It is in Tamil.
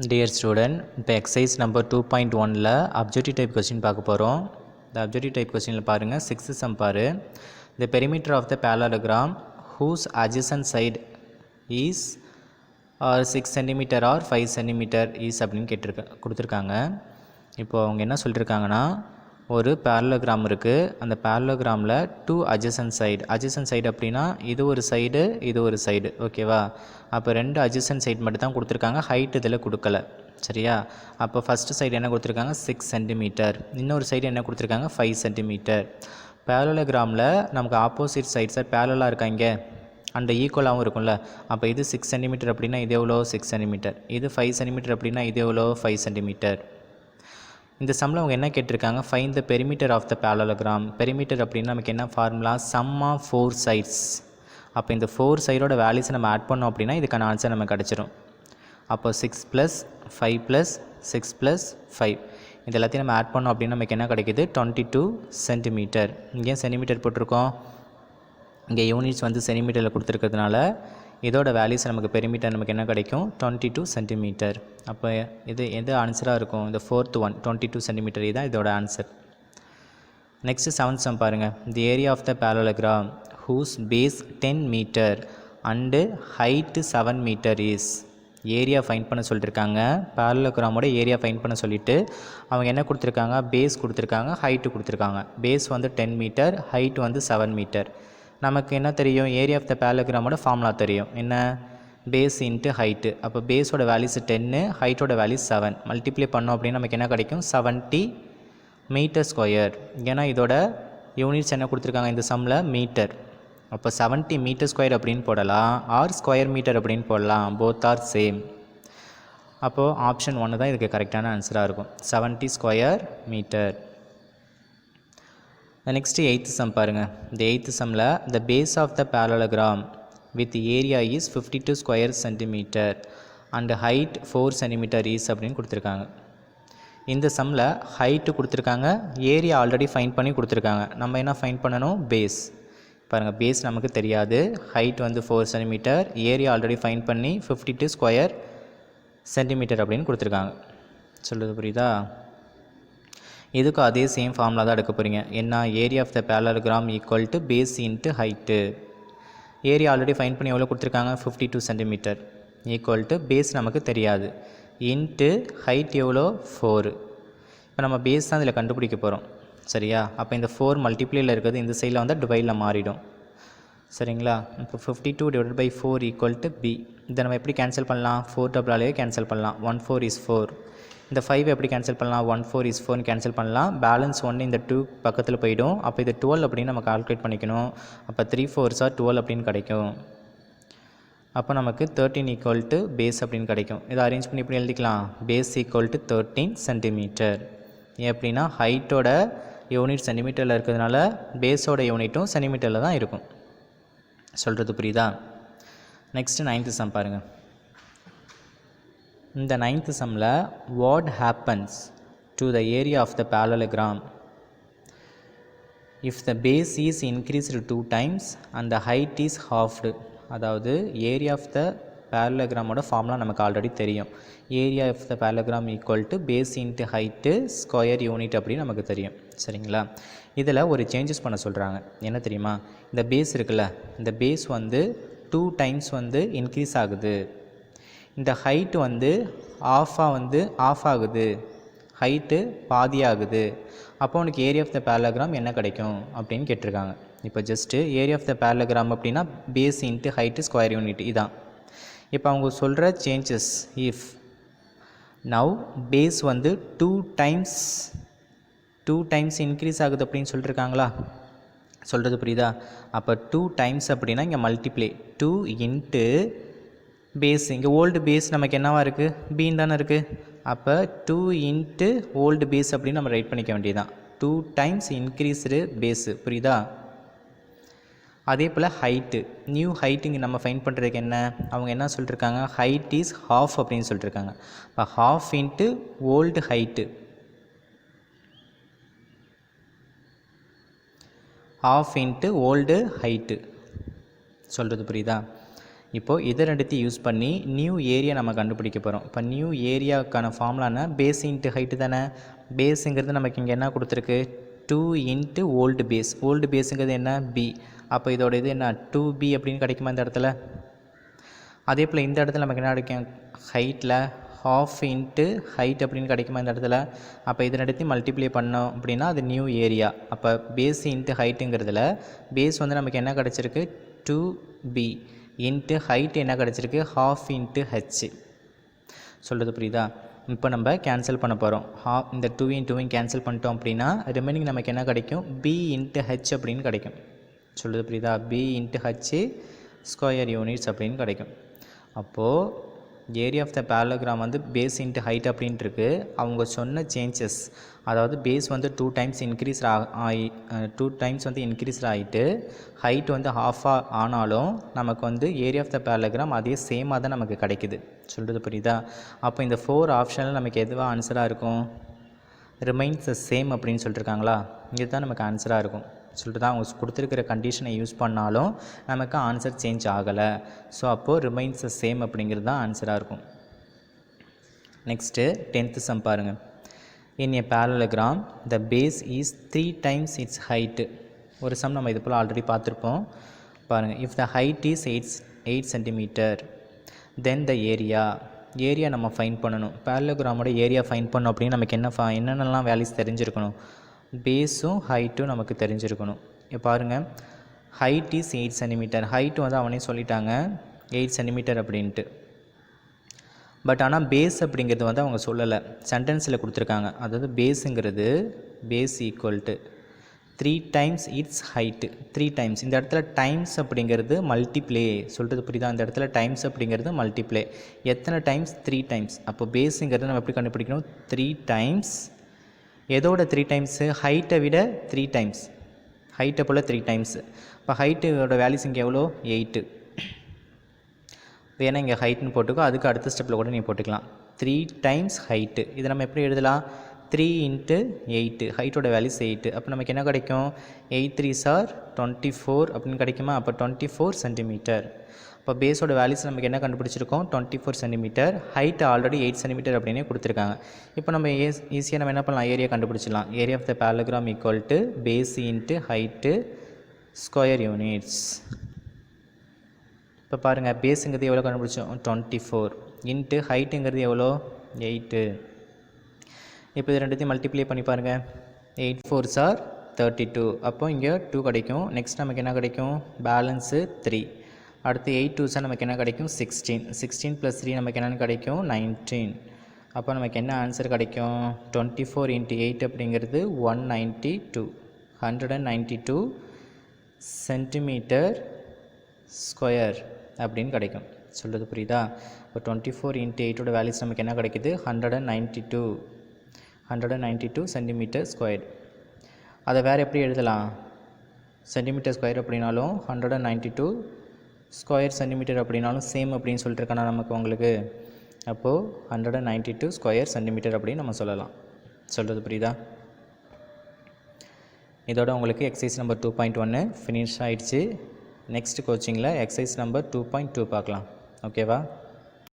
Dear student, இப்போ exercise number 2.1ல objective type question பார்க்க போகிறோம். இந்த objective type questionல பாருங்க 6th sum பாரு. The perimeter of the parallelogram whose adjacent side is 6 cm or 5 cm is அப்படின்னு கொடுத்துருக்காங்க. இப்போ அவங்க என்ன சொல்லியிருக்காங்கன்னா ஒரு parallelogram இருக்குது. அந்த parallelogramல 2 adjacent side அப்படின்னா இது ஒரு சைடு இது ஒரு சைடு ஓகேவா. அப்போ ரெண்டு adjacent side மட்டும் தான் கொடுத்துருக்காங்க, ஹைட் இதில் கொடுக்கல சரியா. அப்போ ஃபஸ்ட்டு சைடு என்ன கொடுத்துருக்காங்க 6 cm, இன்னொரு சைடு என்ன கொடுத்துருக்காங்க 5 cm. parallelogramல நமக்கு ஆப்போசிட் சைட்ஸை பேரலாக இருக்காங்க அண்ட் ஈக்குவலாகவும் இருக்கும்ல. அப்போ இது 6 cm அப்படின்னா இது எவ்வளோ 6 cm, இது 5 cm அப்படின்னா இது எவ்வளோ 5 cm. இந்த சம்மில் அவங்க என்ன கேட்டிருக்காங்க find the perimeter of the parallelogram. Perimeter அப்படின்னா நமக்கு என்ன ஃபார்முலா சம் ஆஃப் 4 சைட்ஸ். அப்போ இந்த 4 சைடோட வேல்யூஸை நம்ம ஆட் பண்ணோம் அப்படின்னா இதுக்கான ஆன்சர் நமக்கு கிடச்சிரும். அப்போ 6 + 5 + 6 + 5 இது எல்லாத்தையும் நம்ம ஆட் பண்ணோம் அப்படின்னா நமக்கு என்ன கிடைக்கிது 22 சென்டிமீட்டர். இங்கே சென்டிமீட்டர் போட்டிருக்கோம், இங்கே யூனிட்ஸ் வந்து சென்டிமீட்டரில் கொடுத்துருக்கிறதுனால இதோட வேல்யூஸ் நமக்கு பெரிமீட்டர் நமக்கு என்ன கிடைக்கும் 22 சென்டிமீட்டர். அப்போ இது எது ஆன்சராக இருக்கும் இந்த 4th ஒன் 22 சென்டிமீட்டர் இதுதான் இதோட ஆன்சர். நெக்ஸ்ட்டு 7th சம் பாருங்கள். The area of the parallelogram whose base 10 meter and height 7 meter is. Area find பண்ண சொல்லியிருக்காங்க, parallelogramோட ஏரியா ஃபைண்ட் பண்ண சொல்லிவிட்டு அவங்க என்ன கொடுத்துருக்காங்க பேஸ் கொடுத்துருக்காங்க, ஹைட்டு கொடுத்துருக்காங்க. பேஸ் வந்து 10 மீட்டர், ஹைட் வந்து 7 மீட்டர். நமக்கு என்ன தெரியும் ஏரியா ஆஃப் த parallelogramோட ஃபார்முலா தெரியும் என்ன பேஸ் இன்ட்டு ஹைட்டு. அப்போ பேஸோட வேல்யூஸ் 10, ஹைட்டோட வேல்யூஸ் 7 மல்டிப்ளை பண்ணோம் அப்படின்னா நமக்கு என்ன கிடைக்கும் 70 மீட்டர் ஸ்கொயர். ஏன்னா இதோட யூனிட்ஸ் என்ன கொடுத்துருக்காங்க இந்த சம்மில் மீட்டர். அப்போ 70 மீட்டர் ஸ்கொயர் அப்படின்னு போடலாம், ஆர் ஸ்கொயர் மீட்டர் அப்படின்னு போடலாம், போத் ஆர் சேம். அப்போது ஆப்ஷன் 1 தான் இதுக்கு கரெக்டான ஆன்சராக இருக்கும் 70 square metre. Next 8th some பாருங்கள். இந்த 8th சம்மில் the base of the parallelogram with area is 52 square centimeter and height 4 cm is அப்படின்னு கொடுத்துருக்காங்க. இந்த சம்மில் ஹைட்டு கொடுத்துருக்காங்க, ஏரியா ஆல்ரெடி ஃபைண்ட் பண்ணி கொடுத்துருக்காங்க. நம்ம என்ன ஃபைண்ட் பண்ணணும் பேஸ். பாருங்கள் பேஸ் நமக்கு தெரியாது, ஹைட் வந்து 4 cm, ஏரியா ஆல்ரெடி ஃபைண்ட் பண்ணி 52 ஸ்கொயர் சென்டிமீட்டர் அப்படின்னு கொடுத்துருக்காங்க. சொல்கிறது புரியுதா. இதுக்கு அதே சேம் ஃபார்முலா தான் எடுக்க போகிறீங்க. என்ன area of the parallelogram equal to base into height. Area already find பண்ணி எவ்வளோ கொடுத்துருக்காங்க 52 சென்டிமீட்டர் ஈக்குவல் டு பேஸ் நமக்கு தெரியாது இன்ட்டு ஹைட் எவ்வளோ 4. இப்போ நம்ம பேஸ் தான் இதில் கண்டுபிடிக்க போகிறோம் சரியா. அப்போ இந்த 4 மல்டிப்ளேயில் இருக்கிறது இந்த சைடில் வந்து டிவைடில் மாறிடும் சரிங்களா. இப்போ 52 / 4 ஈக்குவல் டு பி. இதை நம்ம எப்படி கேன்சல் பண்ணலாம் 4 டபுளாலேயே கேன்சல் பண்ணலாம். 1 4 is 4. இந்த 5 எப்படி கேன்சல் பண்ணலாம் 1 4 is 4 கேன்சல் பண்ணலாம். பேலன்ஸ் 1 இந்த 2 பக்கத்தில் போயிடும். அப்போ இது 12 அப்படின்னு நம்ம கால்குலேட் பண்ணிக்கணும். அப்போ 3 4s are 12 அப்படின்னு கிடைக்கும். அப்போ நமக்கு 13 ஈக்குவல் டு பேஸ் அப்படின்னு கிடைக்கும். இதை அரேஞ்ச் பண்ணி இப்படி எழுதிக்கலாம் பேஸ் ஈக்குவல் டு 13 சென்டிமீட்டர். எப்படின்னா ஹைட்டோட யூனிட் சென்டிமீட்டரில் இருக்கிறதுனால பேஸோட யூனிட்டும் சென்டிமீட்டரில் தான் இருக்கும். சொல்கிறது புரியுதா. நெக்ஸ்ட்டு 9th சம் பாருங்கள். இந்த 9th சம்மில் what happens to the area of the parallelogram if the base is increased 2 times and the height is halved. அதாவது ஏரியா ஆஃப் த parallelogramோட ஃபார்முலா நமக்கு ஆல்ரெடி தெரியும். Area of the parallelogram equal to base into height square unit அப்படின்னு நமக்கு தெரியும் சரிங்களா. இதில் ஒரு சேஞ்சஸ் பண்ண சொல்கிறாங்க. என்ன தெரியுமா, இந்த பேஸ் இருக்குல்ல, இந்த பேஸ் வந்து 2 times வந்து இன்க்ரீஸ் ஆகுது. இந்த ஹைட்டு வந்து ஆஃப் ஆகுது, ஹைட்டு பாதி ஆகுது. அப்போ உனக்கு ஏரியா ஆஃப் த parallelogram என்ன கிடைக்கும் அப்படின்னு கேட்டிருக்காங்க. இப்போ just area of the parallelogram அப்படின்னா base into height square unit இதான். இப்போ அவங்க சொல்கிற சேஞ்சஸ் இஃப் நவ் பேஸ் வந்து 2 times இன்க்ரீஸ் ஆகுது அப்படின்னு சொல்லியிருக்காங்களா. சொல்கிறது புரியுதா. அப்போ 2 times அப்படின்னா இங்கே மல்டிப்ளை 2 இன்ட்டு பேஸ். இங்கே ஓல்டு பேஸ் நமக்கு என்னவா இருக்குது பீன் தானே இருக்குது. அப்போ 2 இன்ட்டு ஓல்டு பேஸ் அப்படின்னு நம்ம ரைட் பண்ணிக்க வேண்டியதுதான். 2 times இன்க்ரீஸ்டு பேஸு புரியுதா. அதே போல் ஹைட்டு நியூ ஹைட்டு இங்கே நம்ம ஃபைண்ட் பண்ணுறதுக்கு என்ன அவங்க என்ன சொல்லியிருக்காங்க ஹைட் இஸ் half அப்படின்னு சொல்லியிருக்காங்க. இப்போ half into old height, half into old height. சொல்கிறது புரியுதா. இப்போது இதை ரெண்டுத்தையும் யூஸ் பண்ணி நியூ ஏரியா நம்ம கண்டுபிடிக்க போகிறோம். இப்போ நியூ ஏரியாவுக்கான ஃபார்முலானா பேஸ் இன்ட்டு ஹைட்டு தானே. பேஸுங்கிறது நமக்கு இங்கே என்ன கொடுத்துருக்கு, 2 இன்ட்டு ஓல்டு பேஸ். ஓல்டு பேஸுங்கிறது என்ன, பி. அப்போ இதோட இது என்ன, 2b அப்படின்னு கிடைக்குமா இந்த இடத்துல. அதே போல் இந்த இடத்துல நமக்கு என்ன கிடைக்கும், ஹைட்டில் half இன்ட்டு ஹைட் அப்படின்னு கிடைக்குமா இந்த இடத்துல. அப்போ இது ரெண்டுத்தையும் மல்டிப்ளை பண்ணோம் அப்படின்னா அது நியூ ஏரியா. அப்போ பேஸ் இன்ட்டு ஹைட்டுங்கிறதுல பேஸ் வந்து நமக்கு என்ன கிடச்சிருக்கு, 2b இன்ட்டு ஹைட் என்ன கிடச்சிருக்கு, half இன்ட்டு ஹெச். சொல்கிறது புரியுதா. இப்போ நம்ம கேன்சல் பண்ண போகிறோம். இந்த 2 கேன்சல் பண்ணிட்டோம் அப்படின்னா ரிமைனிங் நமக்கு என்ன கிடைக்கும், b இன்ட்டு ஹெச் அப்படின்னு கிடைக்கும். சொல்கிறது புரியுதா. b into H square units அப்படின்னு கிடைக்கும். அப்போது ஏரியா ஆஃப் த பேரலோகிராம் வந்து பேஸ் இன்ட்டு ஹைட் அப்படின்ட்டு இருக்கு. அவங்க சொன்ன சேஞ்சஸ், அதாவது பேஸ் வந்து 2 டைம்ஸ் இன்க்ரீஸ் ஆகி 2 டைம்ஸ் வந்து இன்க்ரீஸ் ஆகிட்டு ஹைட் வந்து ஹாஃபாக ஆனாலும் நமக்கு வந்து ஏரியா ஆஃப் த பேரலோகிராம் அதே சேமாக தான் நமக்கு கிடைக்குது. சொல்கிறது புரியுதா. அப்போ இந்த 4 ஆப்ஷனில் நமக்கு எதுவாக ஆன்சராக இருக்கும், ரிமைன்ஸ் த சேம் அப்படின்னு சொல்லிட்டுருக்காங்களா, இதுதான் நமக்கு ஆன்சராக இருக்கும். சொல்லிட்டு தான் அவங்க கொடுத்துருக்கிற கண்டிஷனை யூஸ் பண்ணாலும் நமக்கு ஆன்சர் சேஞ்ச் ஆகலை. ஸோ அப்போது ரிமைன்ஸ் சேம் அப்படிங்கிறது தான் ஆன்சராக இருக்கும். நெக்ஸ்ட்டு 10th சம் பாருங்கள். In a parallelogram the base is 3 times its height. ஒரு சம் நம்ம இது போல் ஆல்ரெடி பார்த்துருப்போம். பாருங்கள், if the height is 8 centimetre then the area நம்ம ஃபைன் பண்ணணும். பேரலோகிராமோட ஏரியா ஃபைன் பண்ணோம் அப்படின்னு நமக்கு என்னென்னலாம் வேல்யூஸ் தெரிஞ்சிருக்கணும், பேஸும் ஹைட்டும் நமக்கு தெரிஞ்சிருக்கணும். இப்போ பாருங்கள், ஹைட் இஸ் 8 சென்டிமீட்டர். ஹைட்டு வந்து அவனே சொல்லிட்டாங்க 8 சென்டிமீட்டர் அப்படின்ட்டு. பட் ஆனால் பேஸ் அப்படிங்கிறது வந்து அவங்க சொல்லலை, சென்டென்ஸில் கொடுத்துருக்காங்க. அதாவது பேஸுங்கிறது base equal to 3 times its height. 3 times, இந்த இடத்துல டைம்ஸ் அப்படிங்கிறது மல்டிப்ளே. சொல்கிறது புரியுதா. இந்த இடத்துல டைம்ஸ் அப்படிங்கிறது மல்டிப்ளே. எத்தனை டைம்ஸ், 3 டைம்ஸ். அப்போ பேஸுங்கிறது நம்ம எப்படி கண்டுபிடிக்கணும், 3 டைம்ஸ். எதோட 3 டைம்ஸு, ஹைட்டை விட 3 டைம்ஸ். ஹைட்டை போல் 3 டைம்ஸு. இப்போ ஹைட்டோட வேல்யூஸ் இங்கே எவ்வளோ, 8. ஏன்னா இங்கே ஹைட்னு போட்டுக்கோ, அதுக்கு அடுத்த ஸ்டெப்பில் கூட நீ போட்டுக்கலாம். 3 டைம்ஸ் ஹைட்டு. இதை நம்ம எப்படி எழுதலாம், 3 இன்ட்டு 8. ஹைட்டோட வேல்யூஸ் 8. அப்போ நமக்கு என்ன கிடைக்கும், 8 3s are 24 அப்படின்னு கிடைக்குமா. அப்போ 24 சென்டிமீட்டர். இப்போ பேஸோட வேல்யூஸ் நமக்கு என்ன கண்டுபிடிச்சிருக்கோம், 24 சென்டிமீட்டர். ஹைட் ஆல்ரெடி 8 சென்டிமீட்டர் அப்படின்னே கொடுத்துருக்காங்க. இப்போ நம்ம ஈஸியாக நம்ம என்ன பண்ணலாம், ஏரியா கண்டுபிடிச்சிடலாம். Area of the parallelogram equal to base into height square units. இப்போ பாருங்கள், பேஸுங்கிறது எவ்வளோ கண்டுபிடிச்சோம், 24 இன்ட்டு ஹைட்டுங்கிறது எவ்வளோ, 8. இப்போ இது ரெண்டுத்தையும் மல்டிப்ளை பண்ணி பாருங்கள். 8 4s are 32. அப்போ இங்கே 2 கிடைக்கும். நெக்ஸ்ட் நமக்கு என்ன கிடைக்கும், பேலன்ஸு 3. அடுத்து 8 2s நமக்கு என்ன கிடைக்கும், 16. 16 + 3 நமக்கு என்னென்னு கிடைக்கும், 19. அப்போ நமக்கு என்ன ஆன்சர் கிடைக்கும், 24 இன்ட்டு 8 அப்படிங்கிறது 192 சென்டிமீட்டர் ஸ்கொயர் அப்படின்னு கிடைக்கும். சொல்கிறது புரியுதா. இப்போ 24 இன்ட்டு 8ஓட வேல்யூஸ் நமக்கு என்ன கிடைக்குது, 192 சென்டிமீட்டர் ஸ்கொயர். அதை வேறு எப்படி எழுதலாம், சென்டிமீட்டர் ஸ்கொயர் அப்படின்னாலும் 192 ஸ்கொயர் சென்டிமீட்டர் அப்படின்னாலும் சேம் அப்படின்னு சொல்லிட்டு இருக்கானா நமக்கு உங்களுக்கு. அப்போது 192 ஸ்கொயர் சென்டிமீட்டர் அப்படின்னு நம்ம சொல்லலாம். சொல்கிறது புரியுதா. இதோட உங்களுக்கு எக்ஸசைஸ் நம்பர் 2.1 ஃபினிஷ் ஆகிடுச்சு. நெக்ஸ்ட் கோச்சிங்கில் எக்ஸசைஸ் நம்பர் 2.2 பார்க்கலாம். ஓகேவா.